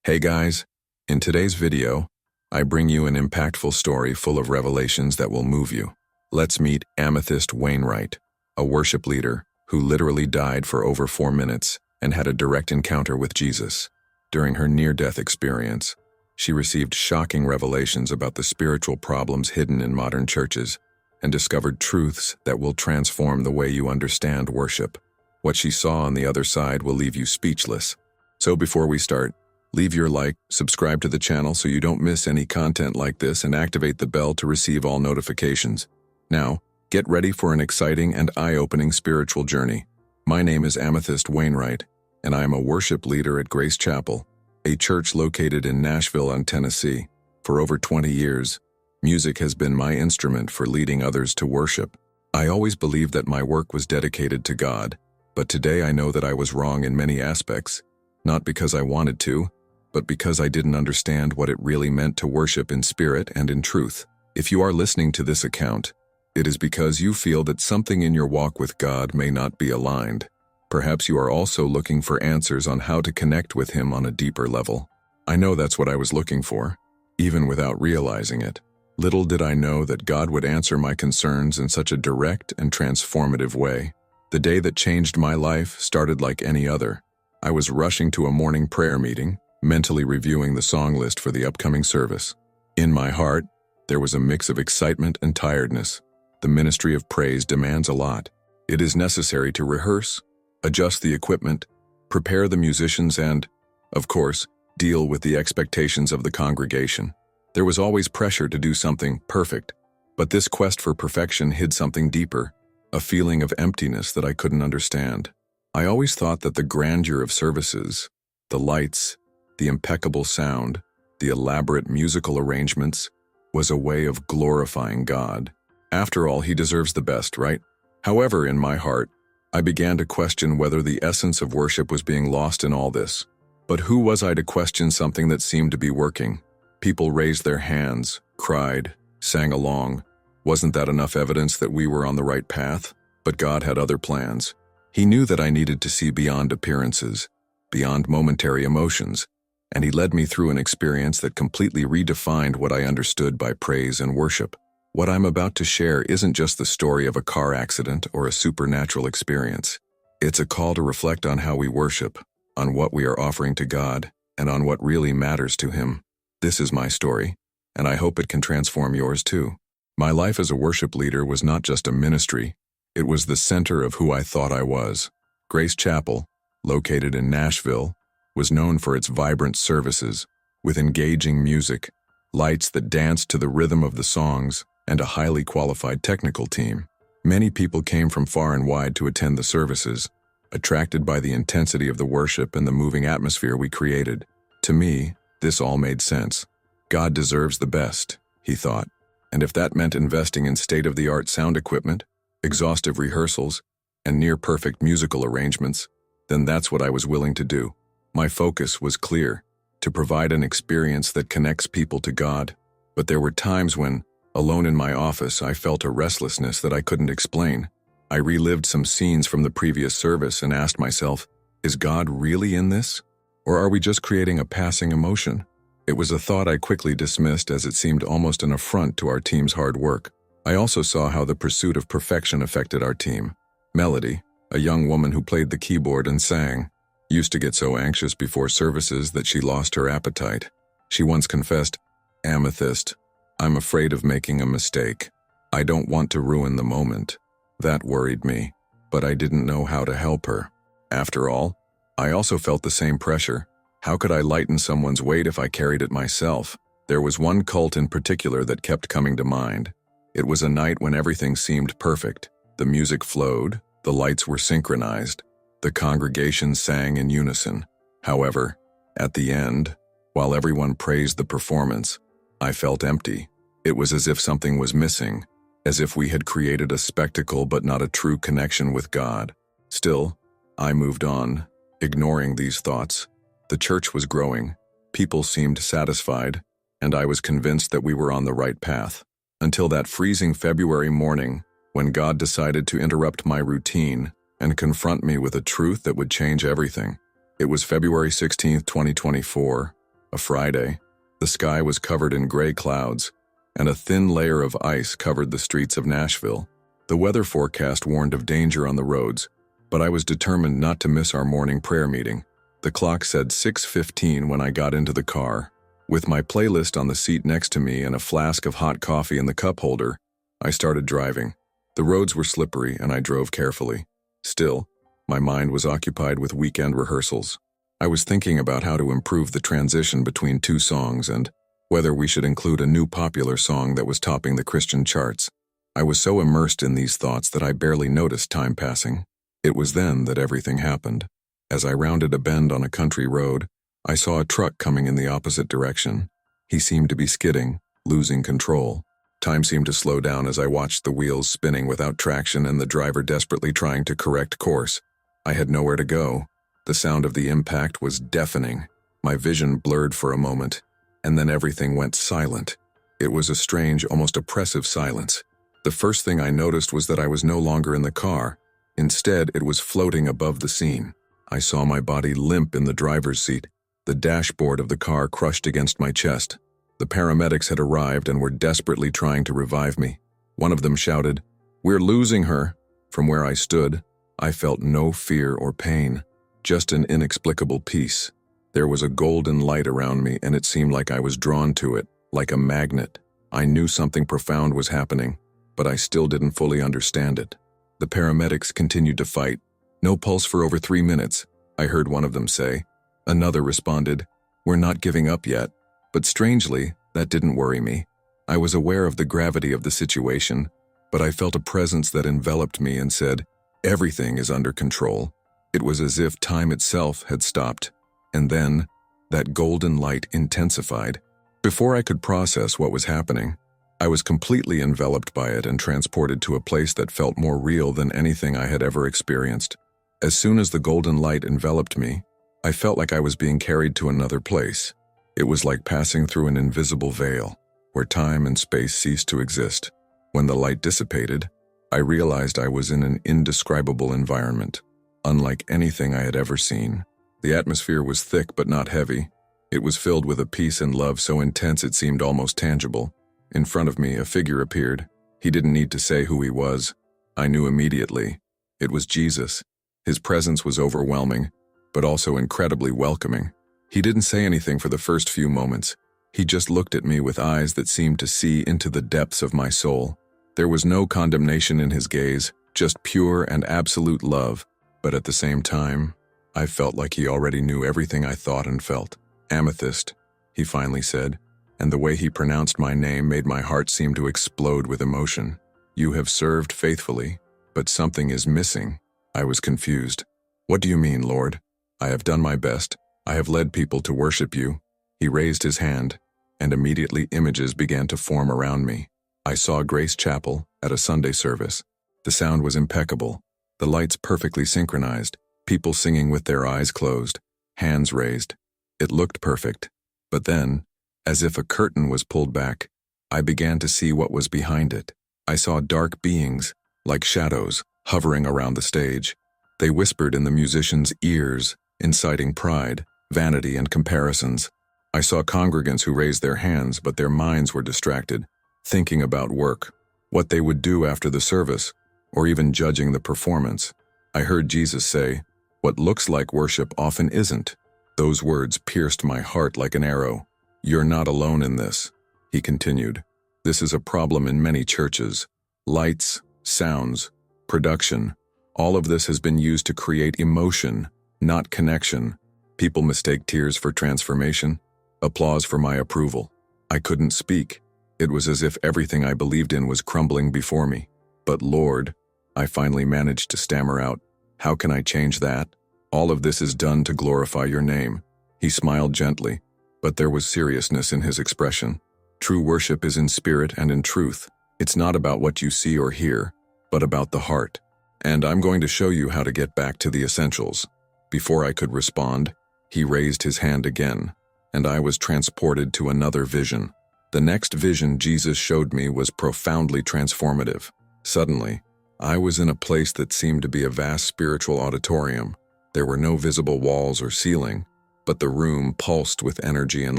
Hey guys, in today's video, I bring you an impactful story full of revelations that will move you. Let's meet Amethyst Wainwright, a worship leader who literally died for over 4 minutes and had a direct encounter with Jesus. During her near-death experience, she received shocking revelations about the spiritual problems hidden in modern churches and discovered truths that will transform the way you understand worship. What she saw on the other side will leave you speechless. So before we start, leave your like, subscribe to the channel so you don't miss any content like this, and activate the bell to receive all notifications. Now, get ready for an exciting and eye-opening spiritual journey. My name is Amethyst Wainwright, and I am a worship leader at Grace Chapel, a church located in Nashville, Tennessee. For over 20 years, music has been my instrument for leading others to worship. I always believed that my work was dedicated to God, but today I know that I was wrong in many aspects, not because I wanted to, but because I didn't understand what it really meant to worship in spirit and in truth. If you are listening to this account, it is because you feel that something in your walk with God may not be aligned. Perhaps you are also looking for answers on how to connect with Him on a deeper level. I know that's what I was looking for, even without realizing it. Little did I know that God would answer my concerns in such a direct and transformative way. The day that changed my life started like any other. I was rushing to a morning prayer meeting, mentally reviewing the song list for the upcoming service. In my heart, there was a mix of excitement and tiredness. The ministry of praise demands a lot. It is necessary to rehearse, adjust the equipment, prepare the musicians, and, of course, deal with the expectations of the congregation. There was always pressure to do something perfect, but this quest for perfection hid something deeper, a feeling of emptiness that I couldn't understand. I always thought that the grandeur of services, the lights, the impeccable sound, the elaborate musical arrangements, was a way of glorifying God. After all, He deserves the best, right? However, in my heart, I began to question whether the essence of worship was being lost in all this. But who was I to question something that seemed to be working? People raised their hands, cried, sang along. Wasn't that enough evidence that we were on the right path? But God had other plans. He knew that I needed to see beyond appearances, beyond momentary emotions, and He led me through an experience that completely redefined what I understood by praise and worship. What I'm about to share isn't just the story of a car accident or a supernatural experience. It's a call to reflect on how we worship, on what we are offering to God, and on what really matters to Him. This is my story, and I hope it can transform yours too. My life as a worship leader was not just a ministry, it was the center of who I thought I was. Grace Chapel, located in Nashville, was known for its vibrant services, with engaging music, lights that danced to the rhythm of the songs, and a highly qualified technical team. Many people came from far and wide to attend the services, attracted by the intensity of the worship and the moving atmosphere we created. To me, this all made sense. God deserves the best, He thought, and if that meant investing in state-of-the-art sound equipment, exhaustive rehearsals, and near-perfect musical arrangements, then that's what I was willing to do. My focus was clear, to provide an experience that connects people to God. But there were times when, alone in my office, I felt a restlessness that I couldn't explain. I relived some scenes from the previous service and asked myself, is God really in this? Or are we just creating a passing emotion? It was a thought I quickly dismissed, as it seemed almost an affront to our team's hard work. I also saw how the pursuit of perfection affected our team. Melody, a young woman who played the keyboard and sang, used to get so anxious before services that she lost her appetite. She once confessed, "Amethyst, I'm afraid of making a mistake. I don't want to ruin the moment." That worried me, but I didn't know how to help her. After all, I also felt the same pressure. How could I lighten someone's weight if I carried it myself? There was one cult in particular that kept coming to mind. It was a night when everything seemed perfect. The music flowed, the lights were synchronized, the congregation sang in unison. However, at the end, while everyone praised the performance, I felt empty. It was as if something was missing, as if we had created a spectacle but not a true connection with God. Still, I moved on, ignoring these thoughts. The church was growing, people seemed satisfied, and I was convinced that we were on the right path. Until that freezing February morning, when God decided to interrupt my routine and confront me with a truth that would change everything. It was February 16, 2024, A Friday. The sky was covered in gray clouds, and a thin layer of ice covered the streets of Nashville. The weather forecast warned of danger on the roads, but I was determined not to miss our morning prayer meeting. The clock said 6:15 when I got into the car. With my playlist on the seat next to me and a flask of hot coffee in the cup holder, I started driving. The roads were slippery and I drove carefully. Still, my mind was occupied with weekend rehearsals. I was thinking about how to improve the transition between two songs and whether we should include a new popular song that was topping the Christian charts. I was so immersed in these thoughts that I barely noticed time passing. It was then that everything happened. As I rounded a bend on a country road, I saw a truck coming in the opposite direction. He seemed to be skidding, losing control. Time seemed to slow down as I watched the wheels spinning without traction and the driver desperately trying to correct course. I had nowhere to go. The sound of the impact was deafening. My vision blurred for a moment, and then everything went silent. It was a strange, almost oppressive silence. The first thing I noticed was that I was no longer in the car. Instead, it was floating above the scene. I saw my body limp in the driver's seat, the dashboard of the car crushed against my chest. The paramedics had arrived and were desperately trying to revive me. One of them shouted, "We're losing her." From where I stood, I felt no fear or pain, just an inexplicable peace. There was a golden light around me and it seemed like I was drawn to it, like a magnet. I knew something profound was happening, but I still didn't fully understand it. The paramedics continued to fight. "No pulse for over 3 minutes," I heard one of them say. Another responded, "We're not giving up yet." But strangely, that didn't worry me. I was aware of the gravity of the situation, but I felt a presence that enveloped me and said, "Everything is under control." It was as if time itself had stopped. And then, that golden light intensified. Before I could process what was happening, I was completely enveloped by it and transported to a place that felt more real than anything I had ever experienced. As soon as the golden light enveloped me, I felt like I was being carried to another place. It was like passing through an invisible veil, where time and space ceased to exist. When the light dissipated, I realized I was in an indescribable environment, unlike anything I had ever seen. The atmosphere was thick but not heavy. It was filled with a peace and love so intense it seemed almost tangible. In front of me, a figure appeared. He didn't need to say who he was. I knew immediately. It was Jesus. His presence was overwhelming, but also incredibly welcoming. He didn't say anything for the first few moments. He just looked at me with eyes that seemed to see into the depths of my soul. There was no condemnation in his gaze, just pure and absolute love. But at the same time, I felt like he already knew everything I thought and felt. "Amethyst," he finally said, and the way he pronounced my name made my heart seem to explode with emotion. "You have served faithfully, but something is missing." I was confused. "What do you mean, Lord?" "I have done my best. I have led people to worship you." He raised his hand, and immediately images began to form around me. I saw Grace Chapel at a Sunday service. The sound was impeccable, the lights perfectly synchronized, people singing with their eyes closed, hands raised. It looked perfect. But then, as if a curtain was pulled back, I began to see what was behind it. I saw dark beings, like shadows, hovering around the stage. They whispered in the musicians' ears, inciting pride, vanity, and comparisons. I saw congregants who raised their hands, but their minds were distracted, thinking about work, what they would do after the service, or even judging the performance. I heard Jesus say, "What looks like worship often isn't." Those words pierced my heart like an arrow. "You're not alone in this," he continued. "This is a problem in many churches. Lights, sounds, production, all of this has been used to create emotion, not connection. People mistake tears for transformation, applause for my approval. I couldn't speak. It was as if everything I believed in was crumbling before me. "But Lord," I finally managed to stammer out, "how can I change that? All of this is done to glorify your name." He smiled gently, but there was seriousness in his expression. "True worship is in spirit and in truth. It's not about what you see or hear, but about the heart. And I'm going to show you how to get back to the essentials." Before I could respond, he raised his hand again, and I was transported to another vision. The next vision Jesus showed me was profoundly transformative. Suddenly, I was in a place that seemed to be a vast spiritual auditorium. There were no visible walls or ceiling, but the room pulsed with energy and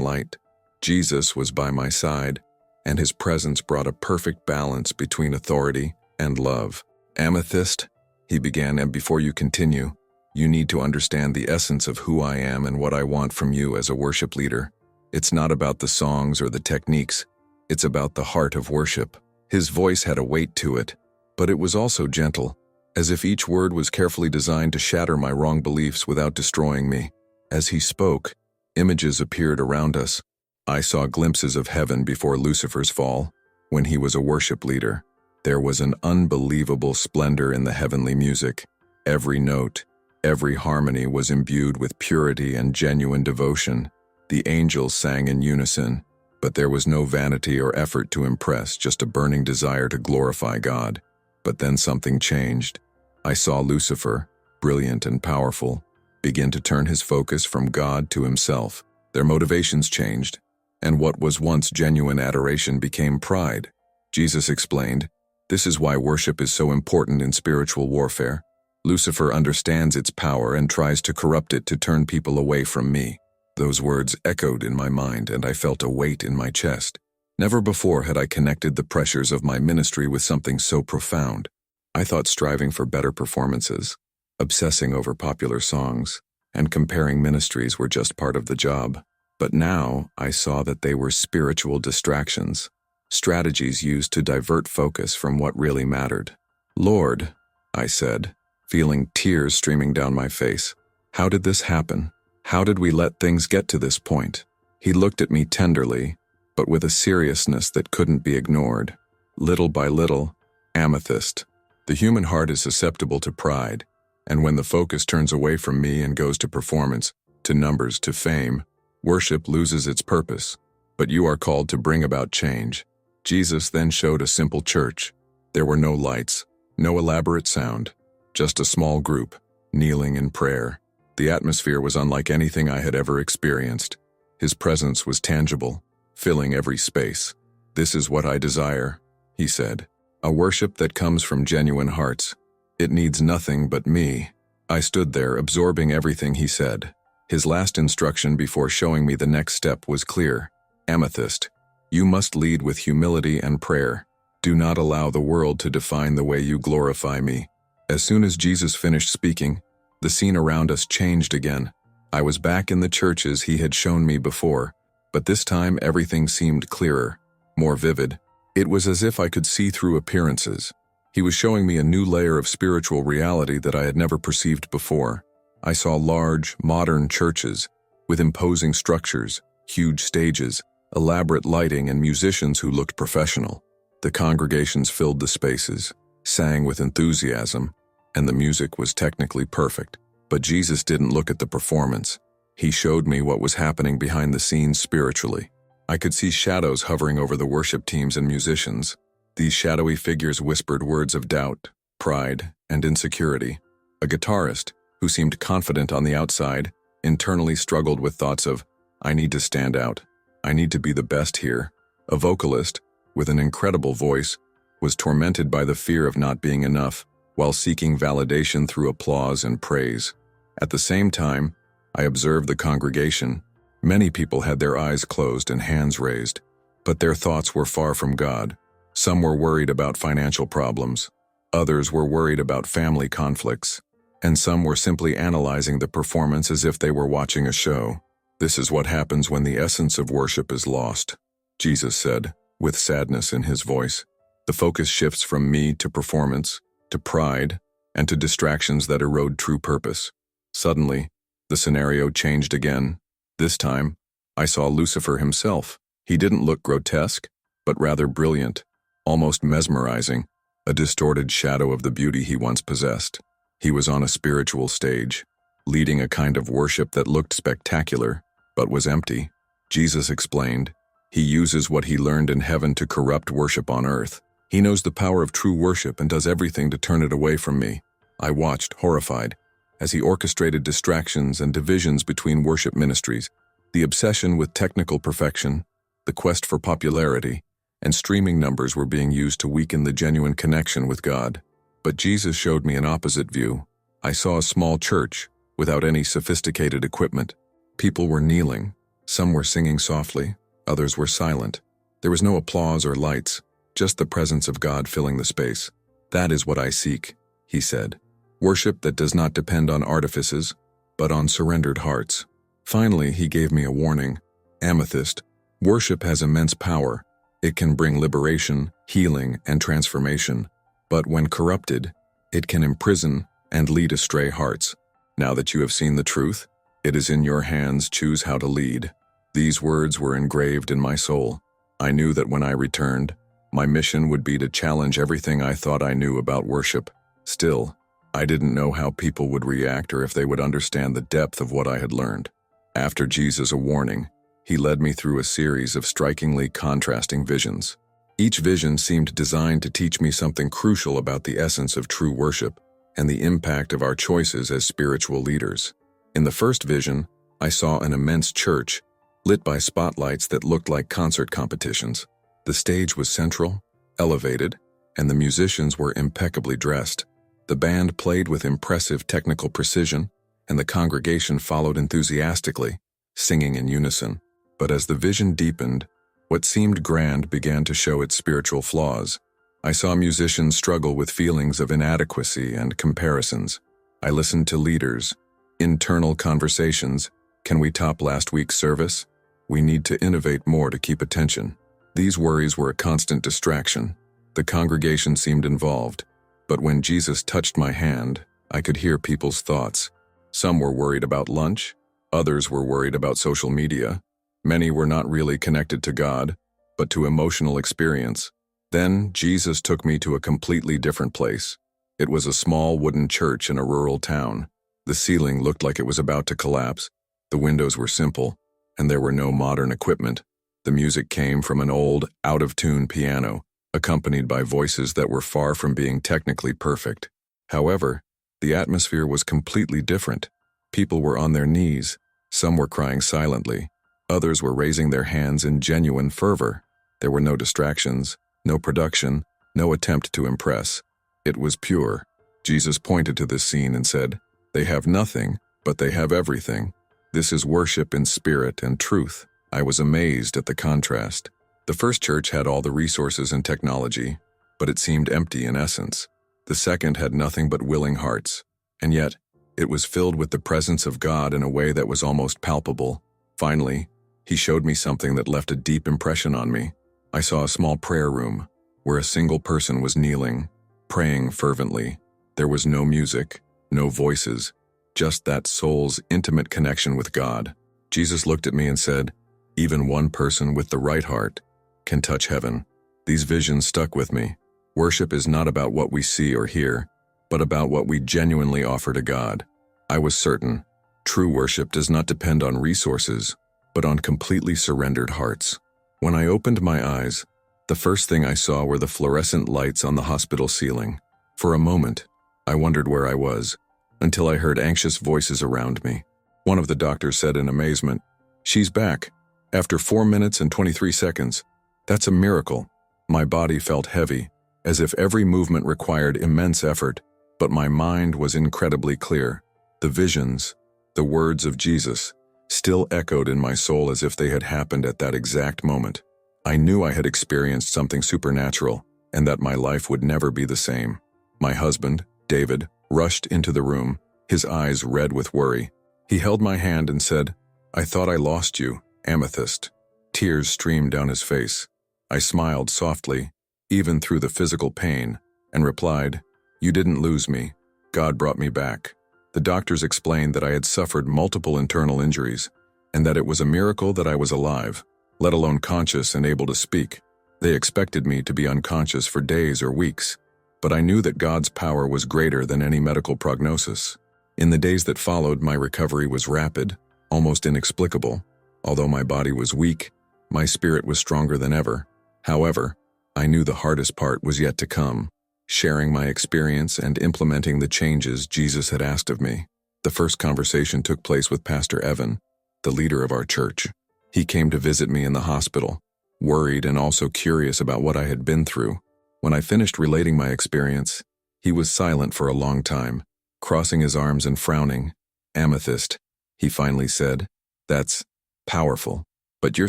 light. Jesus was by my side, and his presence brought a perfect balance between authority and love. "Amethyst," he began, "and before you continue, you need to understand the essence of who I am and what I want from you as a worship leader. It's not about the songs or the techniques. It's about the heart of worship." His voice had a weight to it, but it was also gentle, as if each word was carefully designed to shatter my wrong beliefs without destroying me. As he spoke, images appeared around us. I saw glimpses of heaven before Lucifer's fall, when he was a worship leader. There was an unbelievable splendor in the heavenly music. Every note, every harmony was imbued with purity and genuine devotion. The angels sang in unison, but there was no vanity or effort to impress, just a burning desire to glorify God. But then something changed. I saw Lucifer, brilliant and powerful, begin to turn his focus from God to himself. Their motivations changed, and what was once genuine adoration became pride. Jesus explained, "This is why worship is so important in spiritual warfare. Lucifer understands its power and tries to corrupt it to turn people away from me." Those words echoed in my mind, and I felt a weight in my chest. Never before had I connected the pressures of my ministry with something so profound. I thought striving for better performances, obsessing over popular songs, and comparing ministries were just part of the job. But now I saw that they were spiritual distractions, strategies used to divert focus from what really mattered. "Lord," I said, feeling tears streaming down my face, "how did this happen? How did we let things get to this point?" He looked at me tenderly, but with a seriousness that couldn't be ignored. "Little by little, Amethyst, the human heart is susceptible to pride, and when the focus turns away from me and goes to performance, to numbers, to fame, worship loses its purpose. But you are called to bring about change." Jesus then showed a simple church. There were no lights, no elaborate sound, just a small group, kneeling in prayer. The atmosphere was unlike anything I had ever experienced. His presence was tangible, filling every space. "This is what I desire," he said, "a worship that comes from genuine hearts. It needs nothing but me." I stood there, absorbing everything he said. His last instruction before showing me the next step was clear. "Amethyst, you must lead with humility and prayer. Do not allow the world to define the way you glorify me." As soon as Jesus finished speaking, the scene around us changed again. I was back in the churches he had shown me before, but this time everything seemed clearer, more vivid. It was as if I could see through appearances. He was showing me a new layer of spiritual reality that I had never perceived before. I saw large, modern churches with imposing structures, huge stages, elaborate lighting, and musicians who looked professional. The congregations filled the spaces, sang with enthusiasm, and the music was technically perfect. But Jesus didn't look at the performance. He showed me what was happening behind the scenes spiritually. I could see shadows hovering over the worship teams and musicians. These shadowy figures whispered words of doubt, pride, and insecurity. A guitarist, who seemed confident on the outside, internally struggled with thoughts of, "I need to stand out. I need to be the best here." A vocalist, with an incredible voice, was tormented by the fear of not being enough, while seeking validation through applause and praise. At the same time, I observed the congregation. Many people had their eyes closed and hands raised, but their thoughts were far from God. Some were worried about financial problems, others were worried about family conflicts, and some were simply analyzing the performance as if they were watching a show. "This is what happens when the essence of worship is lost," Jesus said, with sadness in his voice. "The focus shifts from me to performance, to pride, and to distractions that erode true purpose." Suddenly, the scenario changed again. This time, I saw Lucifer himself. He didn't look grotesque, but rather brilliant, almost mesmerizing, a distorted shadow of the beauty he once possessed. He was on a spiritual stage, leading a kind of worship that looked spectacular, but was empty. Jesus explained, "He uses what he learned in heaven to corrupt worship on earth. He knows the power of true worship and does everything to turn it away from me." I watched, horrified, as he orchestrated distractions and divisions between worship ministries. The obsession with technical perfection, the quest for popularity, and streaming numbers were being used to weaken the genuine connection with God. But Jesus showed me an opposite view. I saw a small church, without any sophisticated equipment, People were kneeling. Some were singing softly, others were silent. There was no applause or lights, just the presence of God filling the space. "That is what I seek," he said. "Worship that does not depend on artifices, but on surrendered hearts." Finally, he gave me a warning. "Amethyst, worship has immense power. It can bring liberation, healing, and transformation. But when corrupted, it can imprison and lead astray hearts. Now that you have seen the truth, it is in your hands. Choose how to lead." These words were engraved in my soul. I knew that when I returned, my mission would be to challenge everything I thought I knew about worship. Still, I didn't know how people would react or if they would understand the depth of what I had learned. After Jesus' warning, he led me through a series of strikingly contrasting visions. Each vision seemed designed to teach me something crucial about the essence of true worship and the impact of our choices as spiritual leaders. In the first vision, I saw an immense church, lit by spotlights that looked like concert competitions. The stage was central, elevated, and the musicians were impeccably dressed. The band played with impressive technical precision, and the congregation followed enthusiastically, singing in unison. But as the vision deepened, what seemed grand began to show its spiritual flaws. I saw musicians struggle with feelings of inadequacy and comparisons. I listened to leaders' internal conversations. "Can we top last week's service? We need to innovate more to keep attention." These worries were a constant distraction. The congregation seemed involved, but when Jesus touched my hand, I could hear people's thoughts. Some were worried about lunch, others were worried about social media. Many were not really connected to God, but to emotional experience. Then Jesus took me to a completely different place. It was a small wooden church in a rural town. The ceiling looked like it was about to collapse. The windows were simple, and there were no modern equipment. The music came from an old, out-of-tune piano, accompanied by voices that were far from being technically perfect. However, the atmosphere was completely different. People were on their knees, some were crying silently, others were raising their hands in genuine fervor. There were no distractions, no production, no attempt to impress. It was pure. Jesus pointed to this scene and said, "They have nothing, but they have everything. This is worship in spirit and truth." I was amazed at the contrast. The first church had all the resources and technology, but it seemed empty in essence. The second had nothing but willing hearts, and yet it was filled with the presence of God in a way that was almost palpable. Finally, he showed me something that left a deep impression on me. I saw a small prayer room where a single person was kneeling, praying fervently. There was no music, no voices, just that soul's intimate connection with God. Jesus looked at me and said, "Even one person with the right heart can touch heaven." These visions stuck with me. Worship is not about what we see or hear, but about what we genuinely offer to God. I was certain, true worship does not depend on resources, but on completely surrendered hearts. When I opened my eyes, the first thing I saw were the fluorescent lights on the hospital ceiling. For a moment, I wondered where I was, until I heard anxious voices around me. One of the doctors said in amazement, "She's back, after 4 minutes and 23 seconds. That's a miracle." My body felt heavy, as if every movement required immense effort, but my mind was incredibly clear. The visions, the words of Jesus, still echoed in my soul as if they had happened at that exact moment. I knew I had experienced something supernatural, and that my life would never be the same. My husband, David, rushed into the room, his eyes red with worry. He held my hand and said, "I thought I lost you, Amethyst." Tears streamed down his face. I smiled softly, even through the physical pain, and replied, "You didn't lose me. God brought me back." The doctors explained that I had suffered multiple internal injuries, and that it was a miracle that I was alive, let alone conscious and able to speak. They expected me to be unconscious for days or weeks, but I knew that God's power was greater than any medical prognosis. In the days that followed, my recovery was rapid, almost inexplicable. Although my body was weak, my spirit was stronger than ever. However, I knew the hardest part was yet to come, sharing my experience and implementing the changes Jesus had asked of me. The first conversation took place with Pastor Evan, the leader of our church. He came to visit me in the hospital, worried and also curious about what I had been through. When I finished relating my experience, he was silent for a long time, crossing his arms and frowning. "Amethyst," he finally said, That's powerful. But you're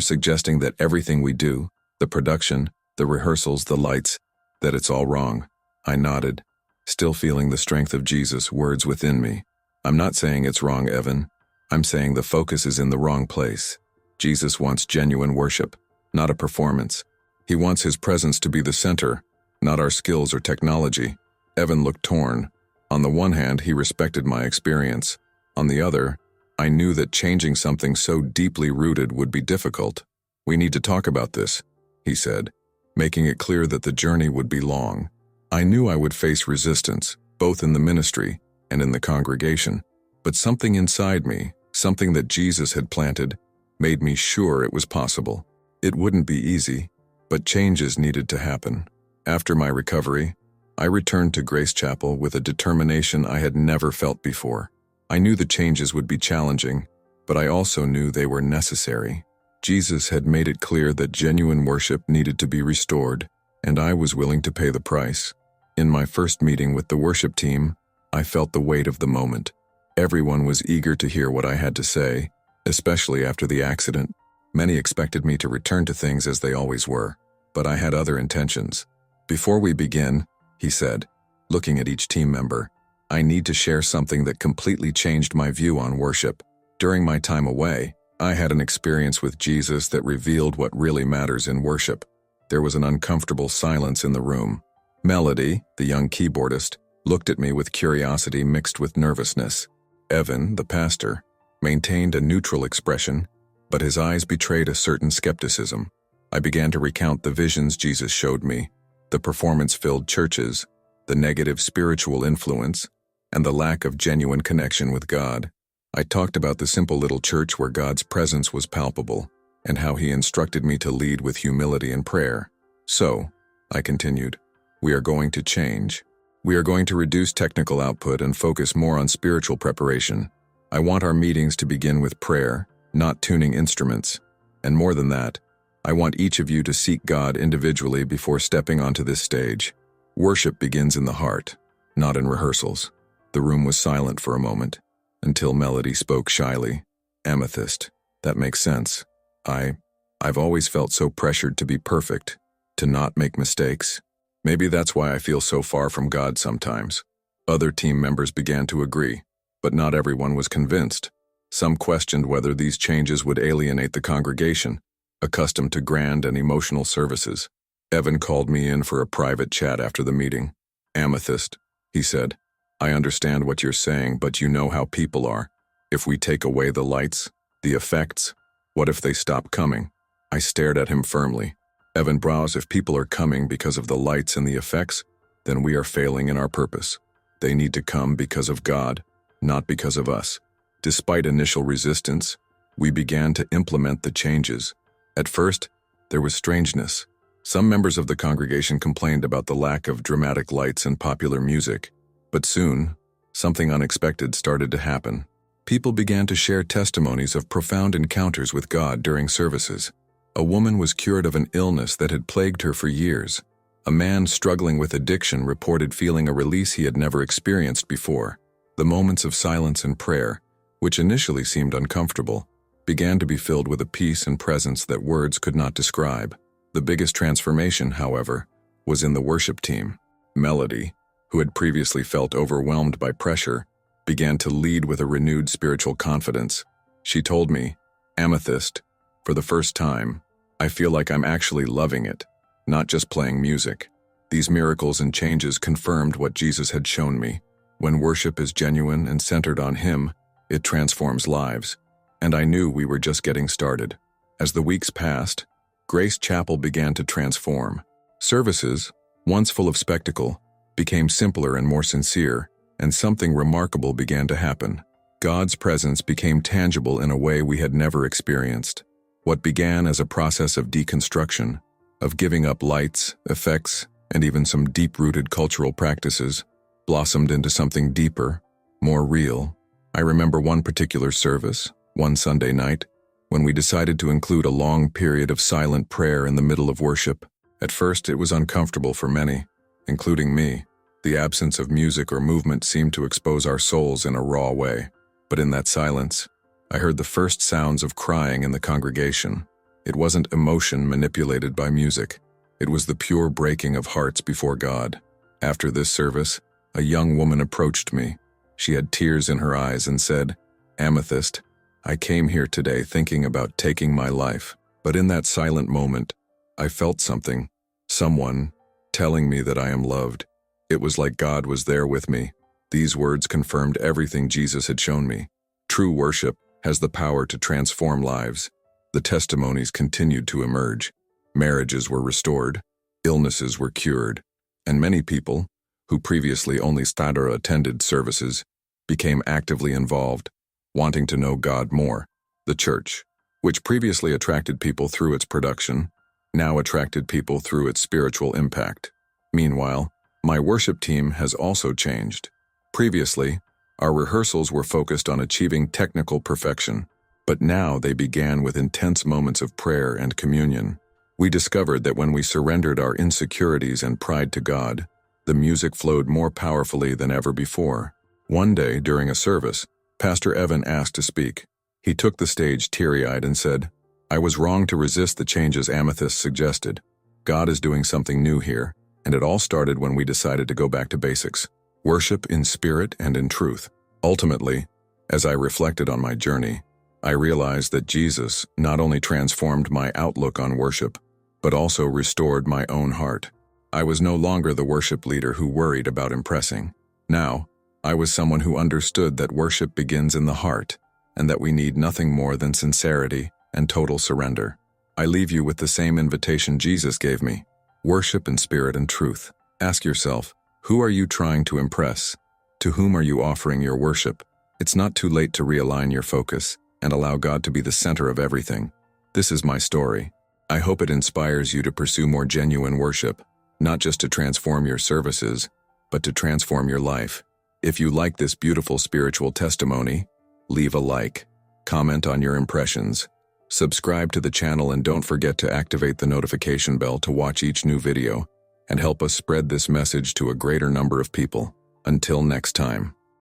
suggesting that everything we do, the production, the rehearsals, the lights, that it's all wrong. I nodded, still feeling the strength of Jesus' words within me. I'm not saying it's wrong, Evan. I'm saying the focus is in the wrong place. Jesus wants genuine worship, not a performance. He wants his presence to be the center, not our skills or technology. Evan looked torn. On the one hand, he respected my experience. On the other, I knew that changing something so deeply rooted would be difficult. We need to talk about this, he said, making it clear that the journey would be long. I knew I would face resistance, both in the ministry and in the congregation, but something inside me, something that Jesus had planted, made me sure it was possible. It wouldn't be easy, but changes needed to happen. After my recovery, I returned to Grace Chapel with a determination I had never felt before. I knew the changes would be challenging, but I also knew they were necessary. Jesus had made it clear that genuine worship needed to be restored, and I was willing to pay the price. In my first meeting with the worship team, I felt the weight of the moment. Everyone was eager to hear what I had to say, especially after the accident. Many expected me to return to things as they always were, but I had other intentions. Before we begin, he said, looking at each team member, I need to share something that completely changed my view on worship. During my time away, I had an experience with Jesus that revealed what really matters in worship. There was an uncomfortable silence in the room. Melody, the young keyboardist, looked at me with curiosity mixed with nervousness. Evan, the pastor, maintained a neutral expression, but his eyes betrayed a certain skepticism. I began to recount the visions Jesus showed me, the performance-filled churches, the negative spiritual influence, and the lack of genuine connection with God. I talked about the simple little church where God's presence was palpable, and how he instructed me to lead with humility and prayer. So, I continued, we are going to change. We are going to reduce technical output and focus more on spiritual preparation. I want our meetings to begin with prayer, not tuning instruments. And more than that, I want each of you to seek God individually before stepping onto this stage. Worship begins in the heart, not in rehearsals. The room was silent for a moment, until Melody spoke shyly. Amethyst, that makes sense. I've always felt so pressured to be perfect, to not make mistakes. Maybe that's why I feel so far from God sometimes. Other team members began to agree, but not everyone was convinced. Some questioned whether these changes would alienate the congregation, accustomed to grand and emotional services. Evan called me in for a private chat after the meeting. Amethyst, he said, I understand what you're saying, but you know how people are. If we take away the lights, the effects, what if they stop coming? I stared at him firmly. Evan Browse, if people are coming because of the lights and the effects, then we are failing in our purpose. They need to come because of God, not because of us. Despite initial resistance, we began to implement the changes. At first, there was strangeness. Some members of the congregation complained about the lack of dramatic lights and popular music. But soon, something unexpected started to happen. People began to share testimonies of profound encounters with God during services. A woman was cured of an illness that had plagued her for years. A man struggling with addiction reported feeling a release he had never experienced before. The moments of silence and prayer, which initially seemed uncomfortable, began to be filled with a peace and presence that words could not describe. The biggest transformation, however, was in the worship team. Melody, who had previously felt overwhelmed by pressure, began to lead with a renewed spiritual confidence. She told me, Amethyst, for the first time, I feel like I'm actually loving it, not just playing music. These miracles and changes confirmed what Jesus had shown me. When worship is genuine and centered on him, it transforms lives. And I knew we were just getting started. As the weeks passed, Grace Chapel began to transform. Services, once full of spectacle, became simpler and more sincere, and something remarkable began to happen. God's presence became tangible in a way we had never experienced. What began as a process of deconstruction, of giving up lights, effects, and even some deep-rooted cultural practices, blossomed into something deeper, more real. I remember one particular service, one Sunday night, when we decided to include a long period of silent prayer in the middle of worship. At first, it was uncomfortable for many, including me. The absence of music or movement seemed to expose our souls in a raw way. But in that silence, I heard the first sounds of crying in the congregation. It wasn't emotion manipulated by music. It was the pure breaking of hearts before God. After this service, a young woman approached me. She had tears in her eyes and said, "Amethyst, I came here today thinking about taking my life." But in that silent moment, I felt something, someone, telling me that I am loved. It was like God was there with me. These words confirmed everything Jesus had shown me. True worship has the power to transform lives. The testimonies continued to emerge. Marriages were restored, illnesses were cured, and many people, who previously only attended services, became actively involved, wanting to know God more. The church, which previously attracted people through its production, now attracted people through its spiritual impact. Meanwhile, my worship team has also changed. Previously, our rehearsals were focused on achieving technical perfection, but now they began with intense moments of prayer and communion. We discovered that when we surrendered our insecurities and pride to God, the music flowed more powerfully than ever before. One day, during a service, Pastor Evan asked to speak. He took the stage teary-eyed and said, "I was wrong to resist the changes Amethyst suggested. God is doing something new here, and it all started when we decided to go back to basics. Worship in spirit and in truth." Ultimately, as I reflected on my journey, I realized that Jesus not only transformed my outlook on worship, but also restored my own heart. I was no longer the worship leader who worried about impressing. Now, I was someone who understood that worship begins in the heart, and that we need nothing more than sincerity and total surrender. I leave you with the same invitation Jesus gave me: worship in spirit and truth. Ask yourself, who are you trying to impress? To whom are you offering your worship? It's not too late to realign your focus and allow God to be the center of everything. This is my story. I hope it inspires you to pursue more genuine worship, not just to transform your services, but to transform your life. If you like this beautiful spiritual testimony, leave a like, comment on your impressions, subscribe to the channel, and don't forget to activate the notification bell to watch each new video and help us spread this message to a greater number of people. Until next time.